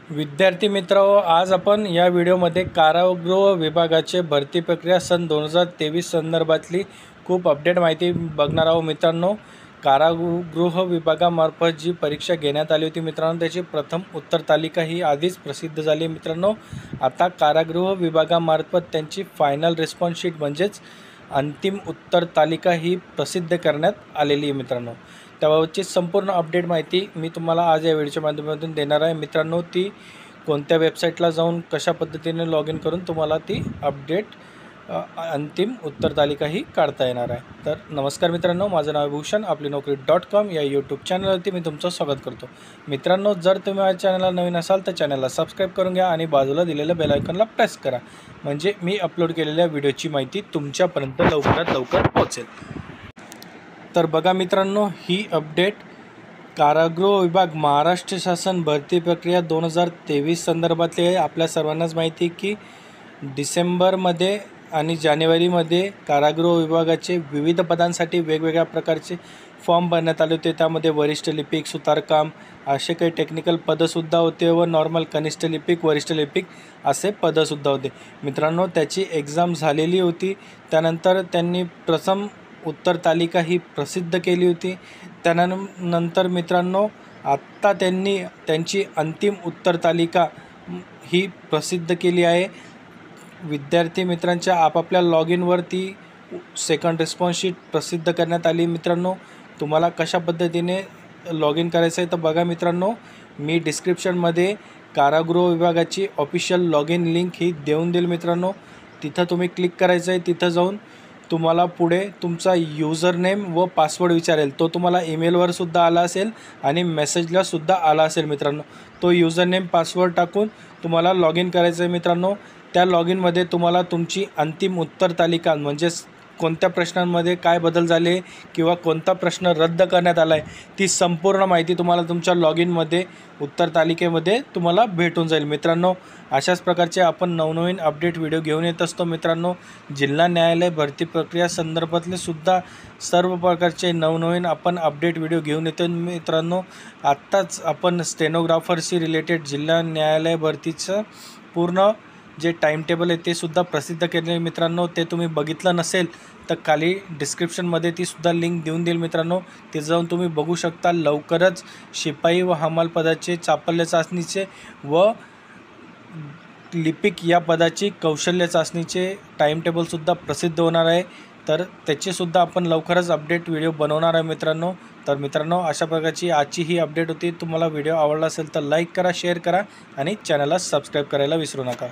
विद्यार्थी मित्रांनो, आज आपण या व्हिडिओमध्ये कारागृह विभागाचे भरती प्रक्रिया सन 2023 संदर्भातली खूप अपडेट माहिती बघणार आहोत. मित्रांनो, कारागृह विभागामार्फत जी परीक्षा घेण्यात आली होती मित्रांनो, त्याची प्रथम उत्तर तालिका ही आधीच प्रसिद्ध झाली. मित्रांनो, आता कारागृह विभागामार्फत त्यांची फायनल रिस्पॉन्स शीट म्हणजेच अंतिम उत्तर तालिका ही प्रसिद्ध करण्यात आलेली आहे. मित्रांनो, त्याबाबतची संपूर्ण अपडेट माहिती मी तुम्हाला आज या व्हिडिओच्या माध्यमातून देणार आहे. मित्रांनो, ती कोणत्या वेबसाईटला जाऊन कशा पद्धतीने लॉग इन करून तुम्हाला ती अपडेट अंतिम उत्तर तालिका ही काढता येणार आहे. तर नमस्कार मित्रांनो, माझं नाव भूषण, आपली नोकरी.com या यूट्यूब चॅनलवरती मी तुमचं स्वागत करतो. मित्रांनो, जर तुम्ही माझ्या चॅनलला नवीन असाल तर चॅनलला सबस्क्राईब करून घ्या आणि बाजूला दिलेल्या बेल आयकॉनला प्रेस करा, म्हणजे मी अपलोड केलेल्या व्हिडिओची माहिती तुमच्यापर्यंत लवकरात लवकर पोहोचेल. तर बघा मित्रांनो, ही अपडेट कारागृह विभाग महाराष्ट्र शासन भरती प्रक्रिया 2023 संदर्भातली आहे. आपल्या सर्वांनाच माहिती की डिसेंबरमध्ये आणि जानेवारीमध्ये कारागृह विभागाचे विविध पदांसाठी वेगवेगळ्या प्रकारचे फॉर्म भरण्यात आले होते. त्यामध्ये वरिष्ठ लिपिक, सुतारकाम असे काही टेक्निकल पदंसुद्धा होते व नॉर्मल कनिष्ठ लिपिक, वरिष्ठ लिपिक असे पदंसुद्धा होते. मित्रांनो, त्याची एक्झाम झालेली होती. त्यानंतर त्यांनी प्रथम उत्तर तालिका ही प्रसिद्ध केली होती. त्यानंतर मित्रांनो, आत्ता त्यांनी त्यांची अंतिम उत्तर तालिका ही प्रसिद्ध केली आहे. विद्यार्थी मित्रांच्या आपापल्या लॉग इनवरती सेकंड रिस्पॉन्स शीट प्रसिद्ध करण्यात आली. मित्रांनो, तुम्हाला कशा पद्धतीने लॉग इन करायचं आहे तर बघा मित्रांनो, मी डिस्क्रिप्शनमध्ये कारागृह विभागाची ऑफिशियल लॉग इन लिंक ही देऊन देईल. मित्रांनो, तिथं तुम्ही क्लिक करायचं आहे. तिथं जाऊन तुम्हाला पुढे तुमचा युजर नेम व पासवर्ड विचारेल. तो तुम्हाला ईमेलवर सुद्धा आला असेल आणि मेसेजला सुद्धा आला असेल. मित्रांनो, तो युजर नेम पासवर्ड टाकून तुम्हाला लॉग इन करायचं आहे. मित्रांनो, त्या लॉग इनमध्ये तुम्हाला तुमची अंतिम उत्तर तालिका म्हणजेच कोणत्या प्रश्नांमध्ये काय बदल झाले किंवा कोणता प्रश्न रद्द करण्यात आला आहे ती संपूर्ण माहिती तुम्हाला तुमच्या लॉग इनमध्ये उत्तर तालिकेमध्ये तुम्हाला भेटून जाईल. मित्रांनो, अशाच प्रकारचे आपण नवनवीन अपडेट व्हिडिओ घेऊन येत असतो. मित्रांनो, जिल्हा न्यायालय भरती प्रक्रिया संदर्भातले सुद्धा सर्व प्रकारचे नवनवीन आपण अपडेट व्हिडिओ घेऊन येतो. मित्रांनो, आत्ताच आपण स्टेनोग्राफरशी रिलेटेड जिल्हा न्यायालय भरतीचं पूर्ण जे टाईम टेबल आहे ते सुद्धा प्रसिद्ध केले. मित्रांनो, ते तुम्ही बघितलं नसेल तर खाली डिस्क्रिप्शनमध्ये ती सुद्धा लिंक देऊन देईल. मित्रांनो, ते जाऊन तुम्ही बघू शकता. लवकरच शिपाई व हमाल पदाचे चापल्य चाचणीचे व लिपिक या पदाची कौशल्य चाचणीचे टाईम टेबलसुद्धा प्रसिद्ध होणार आहे. तर त्याचेसुद्धा आपण लवकरच अपडेट व्हिडिओ बनवणार आहे. मित्रांनो, अशा प्रकारची आजची ही अपडेट होती. तुम्हाला व्हिडिओ आवडला असेल तर लाईक करा, शेअर करा आणि चॅनलला सबस्क्राईब करायला विसरू नका.